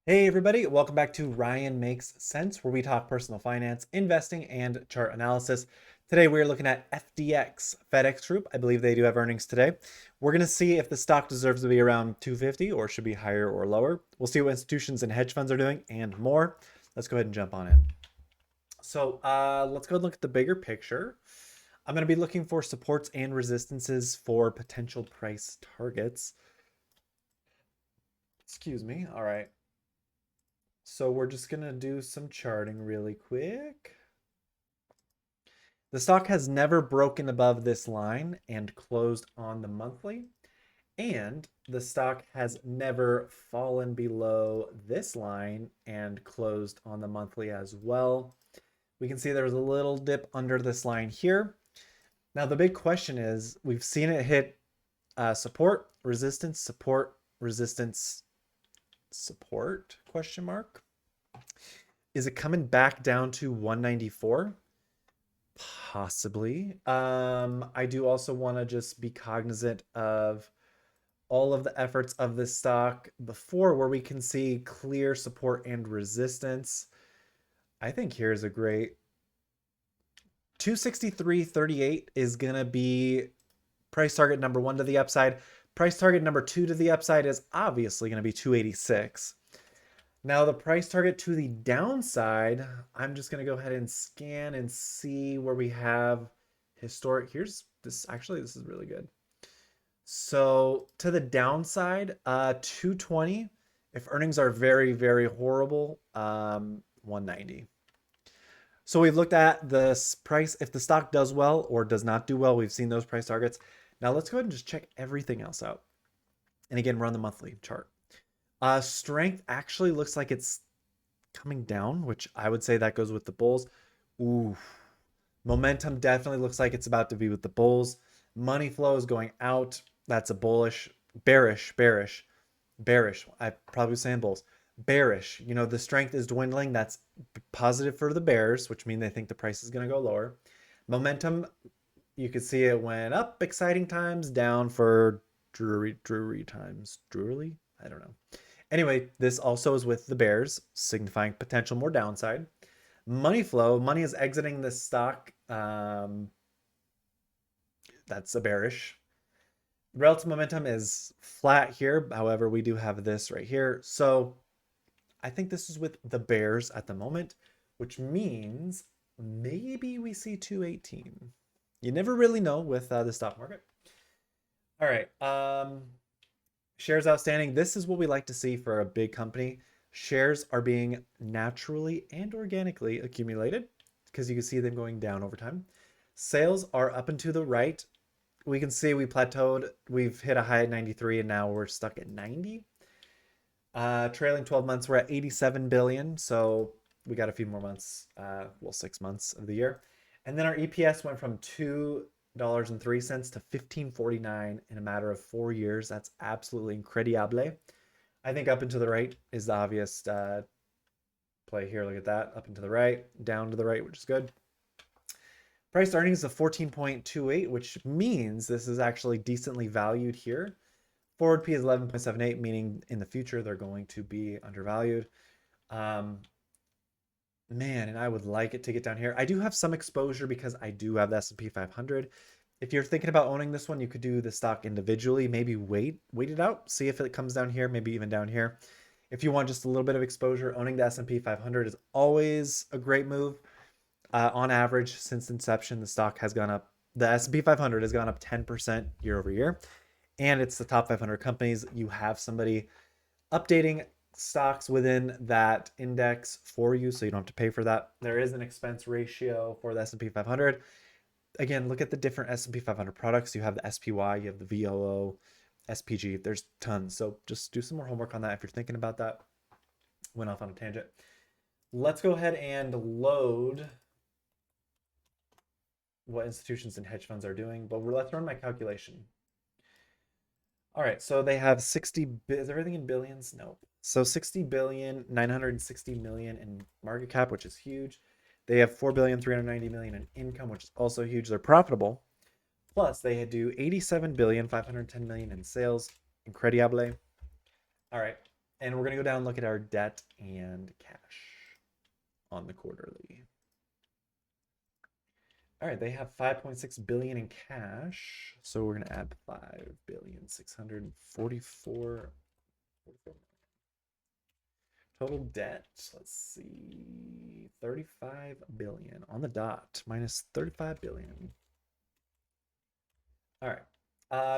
Hey everybody, welcome back to Ryan Makes Sense, where we talk personal finance, investing, and chart analysis. Today we're looking at FDX, FedEx Group. I believe they do have earnings today. We're going to see if the stock deserves to be around 250 or should be higher or lower. We'll see what institutions and hedge funds are doing and more. Let's go ahead and jump on in. Let's go and look at the bigger picture. I'm going to be looking for supports and resistances for potential price targets. Excuse me. All right. So we're just going to do some charting really quick. The stock has never broken above this line and closed on the monthly. And the stock has never fallen below this line and closed on the monthly as well. We can see there's a little dip under this line here. Now, the big question is we've seen it hit support, resistance, support, resistance, support, question mark. Is it coming back down to 194? Possibly. I do also want to just be cognizant of all of the efforts of this stock before where we can see clear support and resistance. I think here's a great 263.38 is going to be price target number 1 to the upside. Price target number 2 to the upside is obviously going to be 286. Now the price target to the downside, I'm just going to go ahead and scan and see where we have historic. Here's this. Actually, this is really good. So to the downside, 220. If earnings are very, very horrible, 190. So we've looked at this price. If the stock does well or does not do well, we've seen those price targets. Now let's go ahead and just check everything else out. And again, run the monthly chart. Strength actually looks like it's coming down, which I would say that goes with the bulls. Ooh, momentum definitely looks like it's about to be with the bulls. Money flow is going out. That's a bullish, bearish. I probably saying bulls. Bearish. You know, the strength is dwindling. That's positive for the bears, which mean they think the price is going to go lower. Momentum, you can see it went up, exciting times, down for dreary times. Drearily? I don't know. Anyway, this also is with the bears, signifying potential more downside. Money flow, money is exiting this stock. That's a bearish. Relative momentum is flat here. However, we do have this right here. So I think this is with the bears at the moment, which means maybe we see 218. You never really know with the stock market. All right. Shares outstanding. This is what we like to see for a big company. Shares are being naturally and organically accumulated because you can see them going down over time. Sales are up and to the right. We can see we plateaued. We've hit a high at 93 and now we're stuck at 90. Trailing 12 months, we're at 87 billion. So we got a few more months, 6 months of the year. And then our EPS went from $2.03 to 15.49 in a matter of 4 years. That's absolutely incredible. I think up and to the right is the obvious play here. Look at that. Up and to the right, down to the right, which is good. Price earnings of 14.28, which means this is actually decently valued here. Forward P is 11.78, meaning in the future they're going to be undervalued. Man, and I would like it to get down here. I do have some exposure because I do have the S&P 500. If you're thinking about owning this one, you could do the stock individually, maybe wait it out, see if it comes down here, maybe even down here. If you want just a little bit of exposure, owning the S&P 500 is always a great move. On average, since inception, the stock has gone up. The S&P 500 has gone up 10% year over year, and it's the top 500 companies. You have somebody updating stocks within that index for you, so you don't have to pay for that. There is an expense ratio for the S&P 500. Again, look at the different S&P 500 products. You have the SPY, you have the VOO, SPG. There's tons. So just do some more homework on that if you're thinking about that. Went off on a tangent. Let's go ahead and load what institutions and hedge funds are doing, but let's run my calculation. All right, so they have 60, is everything in billions? No. So 60 billion, 960 million in market cap, which is huge. They have 4 billion, 390 million in income, which is also huge. They're profitable. Plus, they do 87 billion, 510 million in sales. Incredible. All right. And we're going to go down and look at our debt and cash on the quarterly. All right, they have 5.6 billion in cash. So we're going to add 5,644,000,000. Total debt, let's see, 35 billion on the dot, minus 35 billion. All right.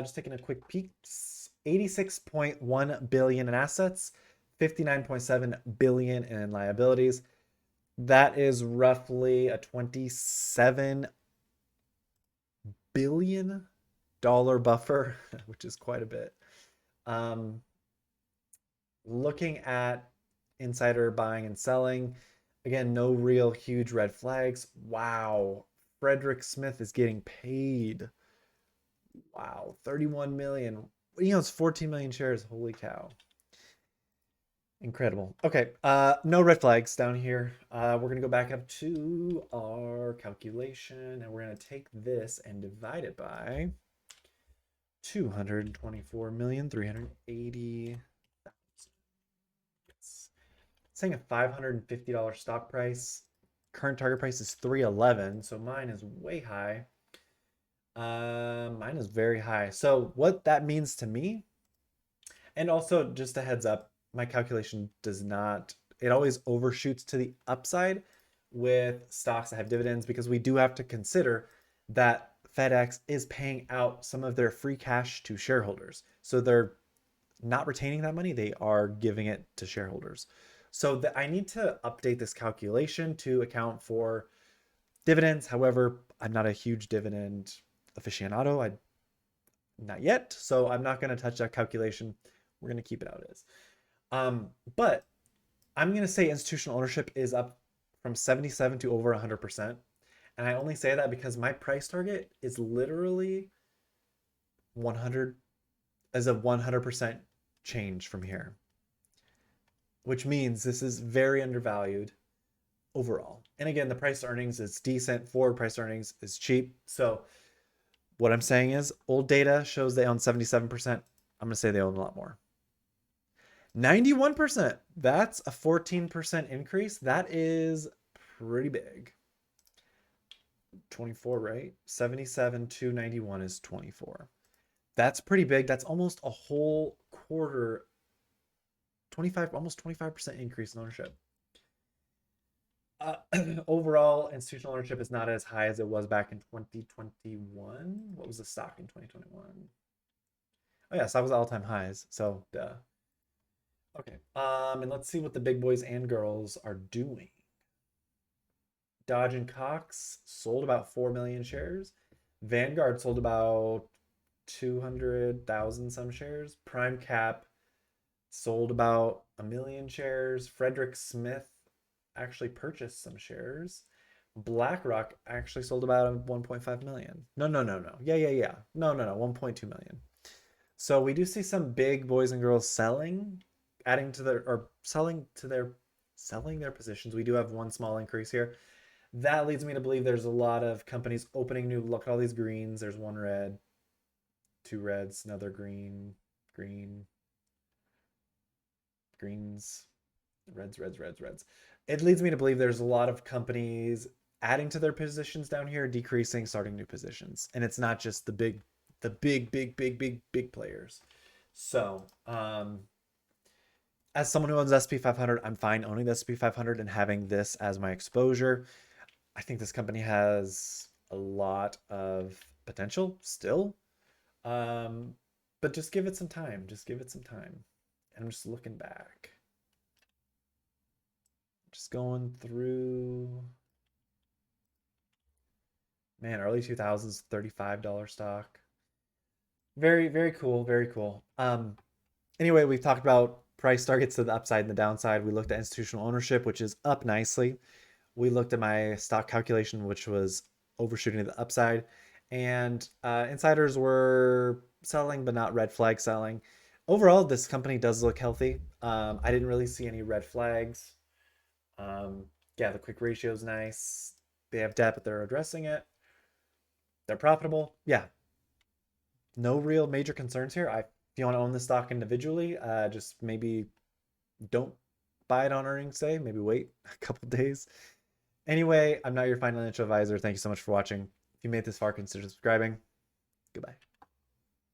Just taking a quick peek. 86.1 billion in assets, 59.7 billion in liabilities. That is roughly a 27 billion dollar buffer, which is quite a bit. Um, Looking at insider buying and selling, again, no real huge red flags. Wow, Frederick Smith is getting paid. Wow, 31 million. He owns 14 million shares. Holy cow. Incredible. Okay, no red flags down here. We're gonna go back up to our calculation and we're gonna take this and divide it by 224,380,000. It's saying a $550 stock price. Current target price is 311, so mine is way high. Mine is very high. So what that means to me, and also just a heads up, my calculation does not, it always overshoots to the upside with stocks that have dividends because we do have to consider that FedEx is paying out some of their free cash to shareholders. So they're not retaining that money, they are giving it to shareholders. So I need to update this calculation to account for dividends. However, I'm not a huge dividend aficionado. Not yet, so I'm not going to touch that calculation. We're going to keep it out as. But I'm going to say institutional ownership is up from 77 to over 100%. And I only say that because my price target is literally 100 as a 100% change from here, which means this is very undervalued overall. And again, the price earnings is decent. Forward price earnings is cheap. So what I'm saying is old data shows they own 77%. I'm going to say they own a lot more. 91%. That's a 14% increase. That is pretty big. 24, right? 77 to 91 is 24. That's pretty big. That's almost a whole quarter, 25, almost 25% increase in ownership. Overall, institutional ownership is not as high as it was back in 2021. What was the stock in 2021? Oh yeah, stock was all-time highs. So duh. Okay. And let's see what the big boys and girls are doing. Dodge and Cox sold about 4 million shares. Vanguard sold about 200,000 some shares. Prime Cap sold about 1 million shares. Frederick Smith actually purchased some shares. BlackRock actually sold about 1.5 million. No. Yeah. No. 1.2 million. So we do see some big boys and girls selling, adding to their or selling to their selling their positions. We do have one small increase here. That leads me to believe there's a lot of companies opening new. Look at all these greens. There's one red, two reds, another green, greens, reds. It leads me to believe there's a lot of companies adding to their positions down here, decreasing, starting new positions. And it's not just the big players. So, as someone who owns SP 500, I'm fine owning the SP 500 and having this as my exposure. I think this company has a lot of potential still. But just give it some time. Just give it some time. And I'm just looking back. Just going through. Man, early 2000s, $35 stock. Very, very cool. Very cool. Anyway, we've talked about price targets to the upside and the downside. We looked at institutional ownership, which is up nicely. We looked at my stock calculation, which was overshooting to the upside. And insiders were selling, but not red flag selling. Overall, this company does look healthy. I didn't really see any red flags. Yeah, the quick ratio is nice. They have debt, but they're addressing it. They're profitable. Yeah, no real major concerns here. If you want to own the stock individually, just maybe Don't buy it on earnings day. Maybe wait a couple days. Anyway, I'm not your financial advisor. Thank you so much for watching. If you made this far, consider subscribing. Goodbye.